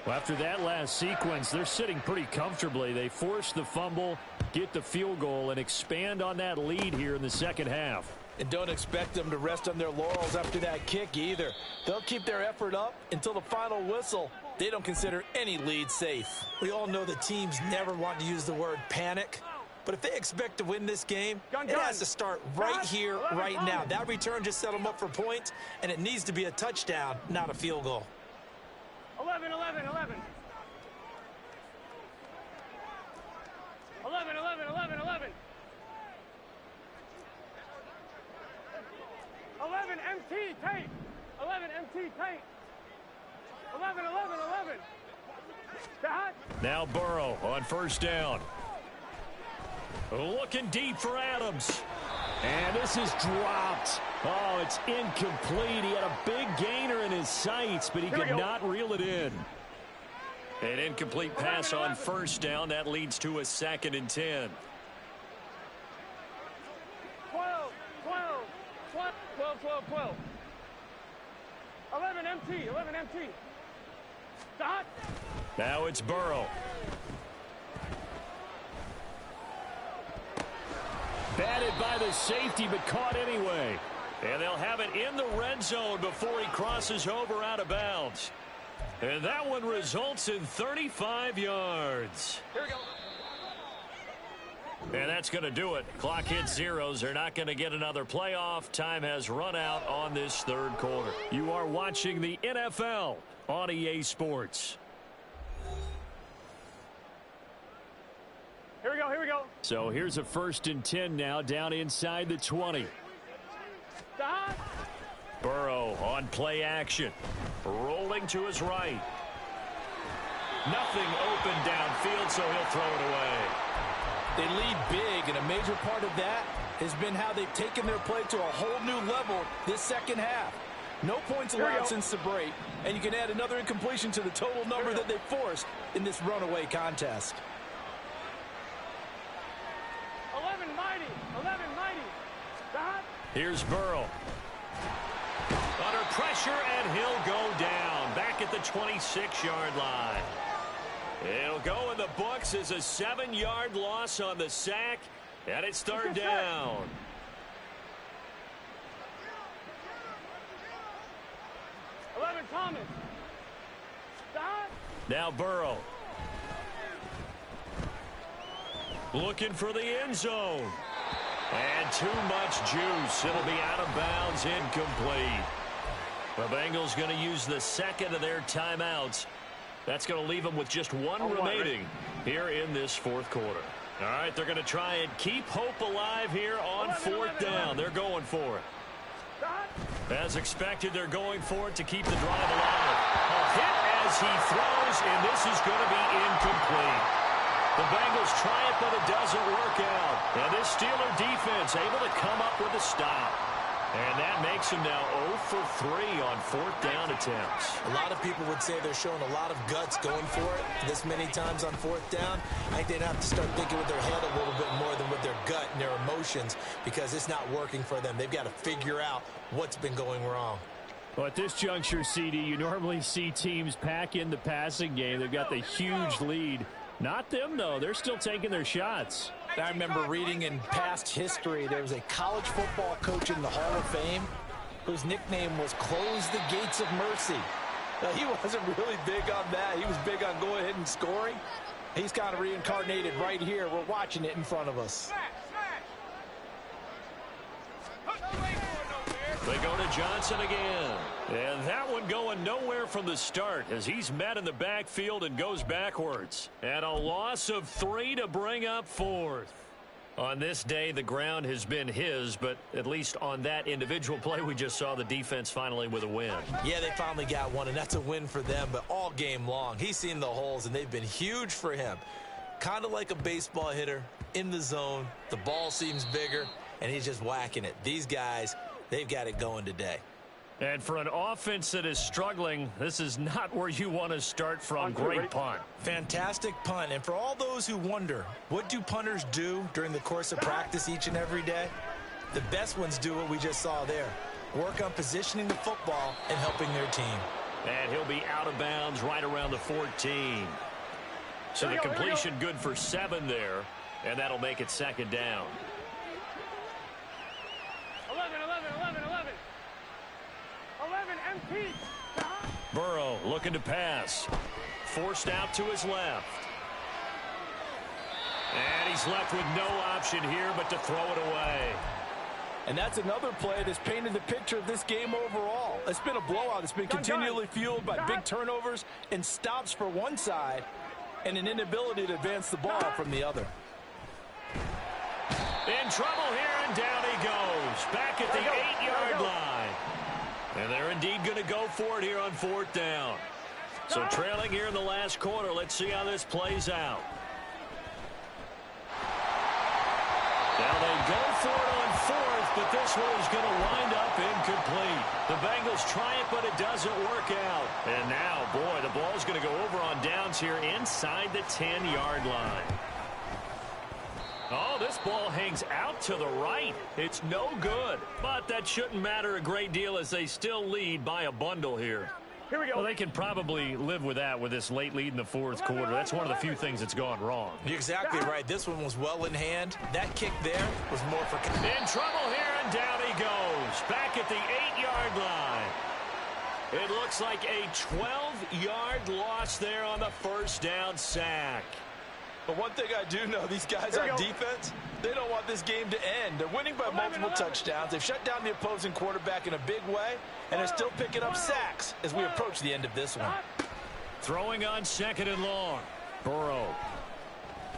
Well, after that last sequence, they're sitting pretty comfortably. They force the fumble, get the field goal, and expand on that lead here in the second half. And don't expect them to rest on their laurels after that kick either. They'll keep their effort up until the final whistle. They don't consider any lead safe. We all know the teams never want to use the word panic. But if they expect to win this game, it has to start right here, right now. That return just set them up for points, and it needs to be a touchdown, not a field goal. 11, 11, 11. 11, 11, 11, 11. 11 MT tape. 11 MT tape. 11, 11, 11. Now Burrow on first down. Looking deep for Adams. And this is dropped. Oh, it's incomplete. He had a big gainer in his sights, but he could not reel it in. An incomplete pass on first down. That leads to a 2nd and 10. 12, 12, 12, 12, 12, 12. 11 MT, 11 MT. Dot. Now it's Burrow. Batted by the safety, but caught anyway. And they'll have it in the red zone before he crosses over out of bounds. And that one results in 35 yards. Here we go. And that's going to do it. Clock hits zeros. They're not going to get another playoff. Time has run out on this 3rd quarter. You are watching the NFL on EA Sports. Here we go, here we go. So here's a 1st and 10 now, down inside the 20. Dot. Burrow on play action. Rolling to his right. Nothing open downfield, so he'll throw it away. They lead big, and a major part of that has been how they've taken their play to a whole new level this 2nd half. No points allowed since the break, and you can add another incompletion to the total number that they forced in this runaway contest. 11 mighty, 11 mighty. Dot. Here's Burrow. Under pressure, and he'll go down. Back at the 26-yard line. It'll go in the books as a 7-yard loss on the sack, and it's 3rd down. Thomas. Dot. Now Burrow. Looking for the end zone. And too much juice. It'll be out of bounds, incomplete. The Bengals going to use the 2nd of their timeouts. That's going to leave them with just one remaining here in this 4th quarter. All right, they're going to try and keep hope alive here on 4th down. They're going for it. As expected, they're going for it to keep the drive alive. A hit as he throws, and this is going to be incomplete. The Bengals try it, but it doesn't work out. And this Steeler defense able to come up with a stop. And that makes them now 0 for 3 on 4th down attempts. A lot of people would say they're showing a lot of guts going for it this many times on 4th down. I think they'd have to start thinking with their head a little bit more than with their gut and their emotions, because it's not working for them. They've got to figure out what's been going wrong. Well, at this juncture, CD, you normally see teams pack in the passing game. They've got the huge lead. Not them, though. They're still taking their shots. I remember reading in past history, there was a college football coach in the Hall of Fame whose nickname was Close the Gates of Mercy. Now, he wasn't really big on that. He was big on going ahead and scoring. He's kind of reincarnated right here. We're watching it in front of us. They go to Johnson again. And that one going nowhere from the start as he's met in the backfield and goes backwards. And a loss of 3 to bring up 4th. On this day, the ground has been his, but at least on that individual play, we just saw the defense finally with a win. Yeah, they finally got one, and that's a win for them, but all game long, he's seen the holes, and they've been huge for him. Kind of like a baseball hitter in the zone. The ball seems bigger, and he's just whacking it. These guys, they've got it going today. And for an offense that is struggling, this is not where you want to start from. Great punt. Fantastic punt. And for all those who wonder, what do punters do during the course of practice each and every day? The best ones do what we just saw there. Work on positioning the football and helping their team. And he'll be out of bounds right around the 14. So the completion good for 7 there. And that'll make it 2nd down. 11 MT. Burrow looking to pass. Forced out to his left. And he's left with no option here but to throw it away. And that's another play that's painted the picture of this game overall. It's been a blowout. It's been continually fueled by big turnovers and stops for one side and an inability to advance the ball from the other. In trouble here, and down he goes. Back at the 8-yard line. And they're indeed going to go for it here on 4th down. So trailing here in the last quarter. Let's see how this plays out. Now they go for it on 4th, but this one is going to wind up incomplete. The Bengals try it, but it doesn't work out. And now, boy, the ball's going to go over on downs here inside the 10-yard line. Oh, this ball hangs out to the right. It's no good. But that shouldn't matter a great deal as they still lead by a bundle here. Here we go. Well, they can probably live with that with this late lead in the fourth quarter. That's one of the few things that's gone wrong. You're exactly right. This one was well in hand. That kick there was more for... In trouble here, and down he goes. Back at the 8-yard line. It looks like a 12-yard loss there on the first down sack. But one thing I do know, these guys on defense, they don't want this game to end. They're winning by multiple touchdowns. They've shut down the opposing quarterback in a big way, and they're still picking up sacks as we approach the end of this one. Throwing on 2nd and long. Burrow.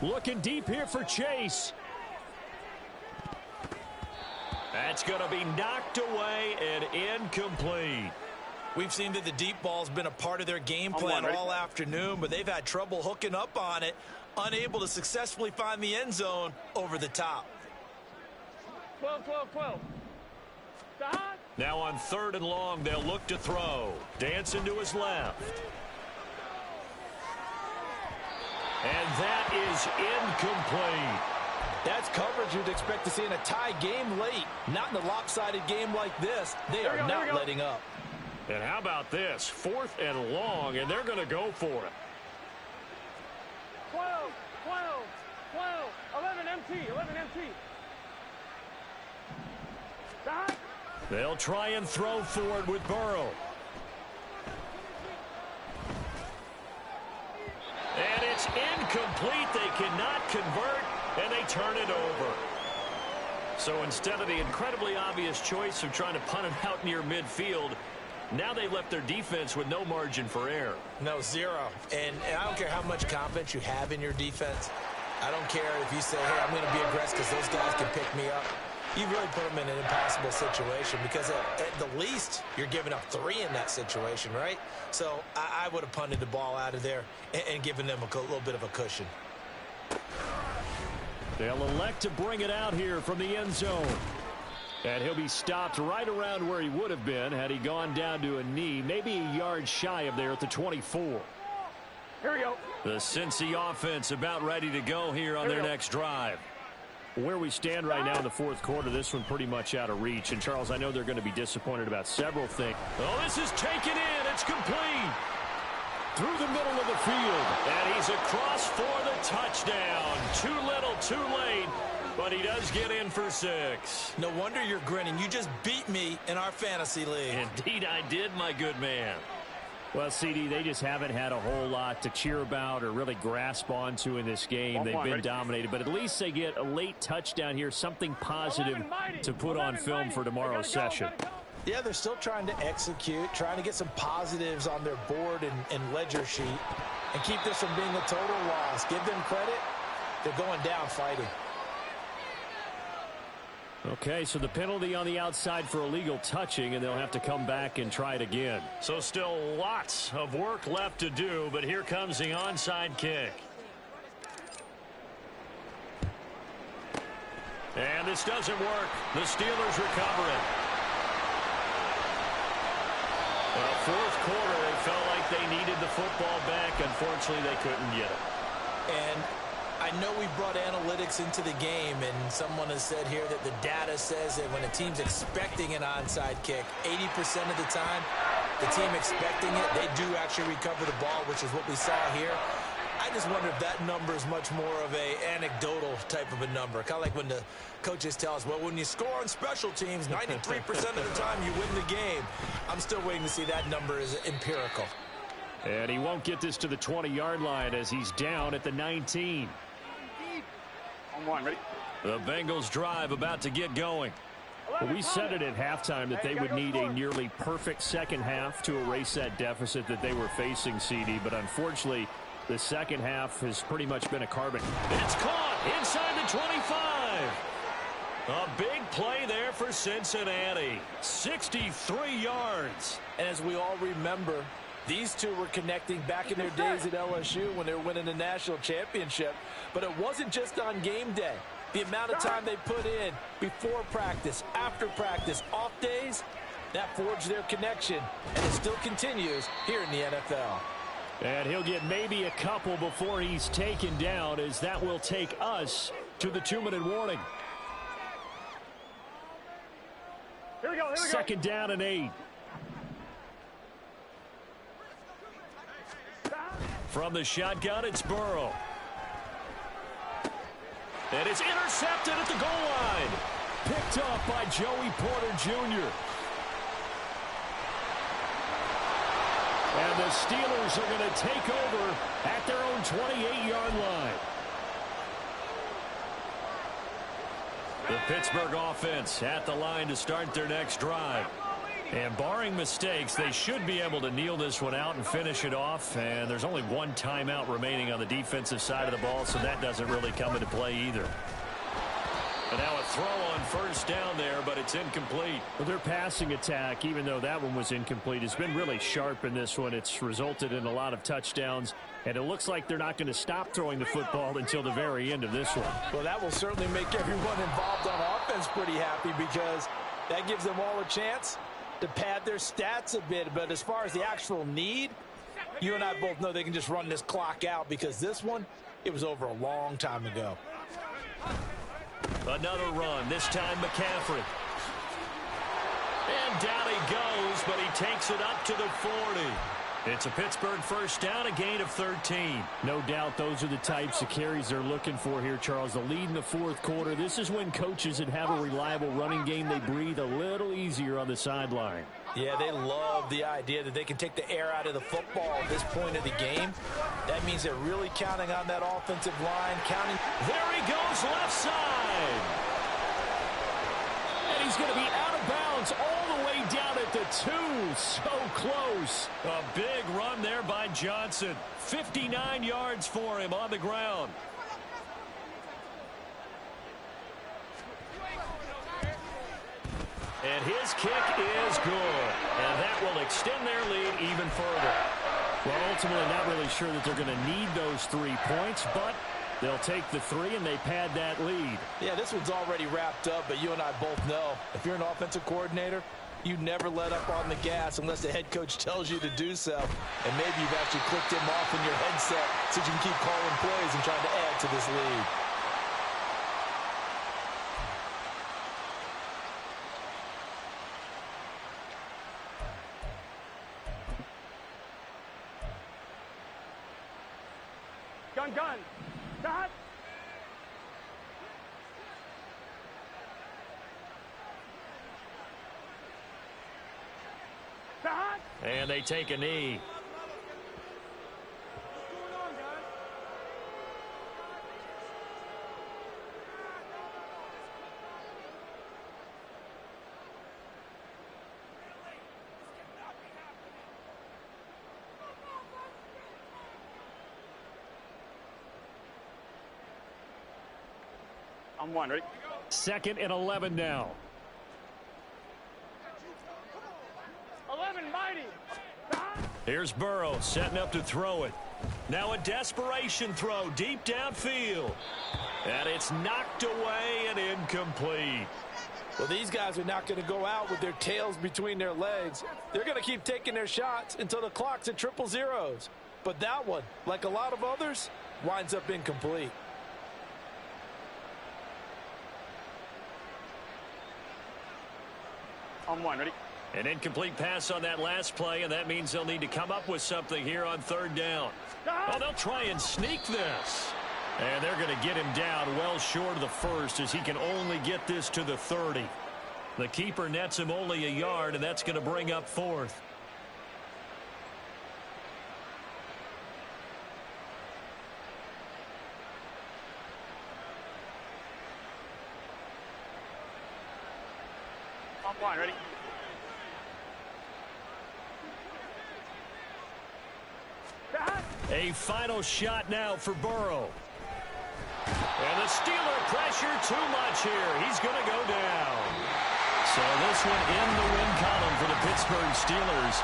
Looking deep here for Chase. That's going to be knocked away and incomplete. We've seen that the deep ball's been a part of their game plan all afternoon, but they've had trouble hooking up on it, unable to successfully find the end zone over the top. 12, 12, 12. Stop. Now on 3rd and long, they'll look to throw. Dancing to his left. And that is incomplete. That's coverage you'd expect to see in a tie game late. Not in a lopsided game like this. They are not letting up. And how about this? 4th and long, and they're going to go for it. 12, 12, 12, 11 MT, 11 MT. Stop. They'll try and throw for it with Burrow. And it's incomplete. They cannot convert, and they turn it over. So instead of the incredibly obvious choice of trying to punt it out near midfield, now they've left their defense with no margin for error. No, zero. And I don't care how much confidence you have in your defense. I don't care if you say, hey, I'm going to be aggressive because those guys can pick me up. You really put them in an impossible situation because at the least you're giving up 3 in that situation, right? So I would have punted the ball out of there and given them a little bit of a cushion. They'll elect to bring it out here from the end zone. And he'll be stopped right around where he would have been had he gone down to a knee, maybe a yard shy of there at the 24. Here we go. The Cincy offense about ready to go here on their next drive. Where we stand right now in the fourth quarter, this one pretty much out of reach. And, Charles, I know they're going to be disappointed about several things. Oh, this is taken in. It's complete. Through the middle of the field. And he's across for the touchdown. Too little, too late. But he does get in for 6. No wonder you're grinning. You just beat me in our fantasy league. Indeed I did, my good man. Well, CD, they just haven't had a whole lot to cheer about or really grasp onto in this game. They've been dominated, but at least they get a late touchdown here, something positive to put on film for tomorrow's session. Yeah, they're still trying to execute, trying to get some positives on their board and ledger sheet and keep this from being a total loss. Give them credit. They're going down fighting. Okay, so the penalty on the outside for illegal touching, and they'll have to come back and try it again. So still lots of work left to do, but here comes the onside kick. And this doesn't work. The Steelers recover it. Well, fourth quarter, they felt like they needed the football back. Unfortunately, they couldn't get it. And I know we brought analytics into the game, and someone has said here that the data says that when a team's expecting an onside kick, 80% of the time, the team expecting it, they do actually recover the ball, which is what we saw here. I just wonder if that number is much more of a anecdotal type of a number. Kind of like when the coaches tell us, well, when you score on special teams, 93% of the time you win the game. I'm still waiting to see that number is empirical. And he won't get this to the 20-yard line as he's down at the 19. On 1, ready? The Bengals drive about to get going. Well, we said it at halftime that they would need a nearly perfect second half to erase that deficit that they were facing, CD. But unfortunately, the second half has pretty much been a carbon. It's caught inside the 25. A big play there for Cincinnati. 63 yards. And as we all remember, these two were connecting back in their days at LSU when they were winning the national championship. But it wasn't just on game day. The amount of time they put in before practice, after practice, off days, that forged their connection. And it still continues here in the NFL. And he'll get maybe a couple before he's taken down, as that will take us to the 2-minute warning. Here we go. Second down and 8. From the shotgun, it's Burrow. And it's intercepted at the goal line. Picked up by Joey Porter Jr. And the Steelers are going to take over at their own 28-yard line. The Pittsburgh offense at the line to start their next drive. And barring mistakes, they should be able to kneel this one out and finish it off. And there's only one timeout remaining on the defensive side of the ball, so that doesn't really come into play either. And now a throw on first down there, but it's incomplete. Well, their passing attack, even though that one was incomplete, has been really sharp in this one. It's resulted in a lot of touchdowns, and it looks like they're not going to stop throwing the football until the very end of this one. Well, that will certainly make everyone involved on offense pretty happy, because that gives them all a chance to pad their stats a bit. But as far as the actual need, you and I both know they can just run this clock out, because this one, it was over a long time ago. Another run, this time McCaffrey. And down he goes, but he takes it up to the 40. It's a Pittsburgh first down, a gain of 13. No doubt those are the types of carries they're looking for here, Charles. The lead in the fourth quarter. This is when coaches that have a reliable running game, they breathe a little easier on the sideline. Yeah, they love the idea that they can take the air out of the football at this point of the game. That means they're really counting on that offensive line. There he goes, left side. And he's going to be out of bounds all the way down at the 2. So close. A big run there by Johnson. 59 yards for him on the ground. And his kick is good. And that will extend their lead even further. Well, ultimately, not really sure that they're going to need those 3 points, but they'll take the 3 and they pad that lead. Yeah, this one's already wrapped up, but you and I both know if you're an offensive coordinator, you never let up on the gas unless the head coach tells you to do so. And maybe you've actually clicked him off in your headset so you can keep calling plays and trying to add to this lead. Gun. Stop. Stop. And they take a knee. What's going on, guys? I'm one, ready? Second and 11 now. 11, mighty. Stop. Here's Burrow setting up to throw it. Now a desperation throw deep downfield. And it's knocked away and incomplete. Well, these guys are not going to go out with their tails between their legs. They're going to keep taking their shots until the clock's at 000. But that one, like a lot of others, winds up incomplete. I'm one, ready? An incomplete pass on that last play, and that means they'll need to come up with something here on third down. Oh, they'll try and sneak this. And they're going to get him down well short of the first, as he can only get this to the 30. The keeper nets him only a yard, and that's going to bring up fourth. I'm one, ready? Stop. A final shot now for Burrow. And the Steeler pressure too much here. He's going to go down. So this one in the win column for the Pittsburgh Steelers.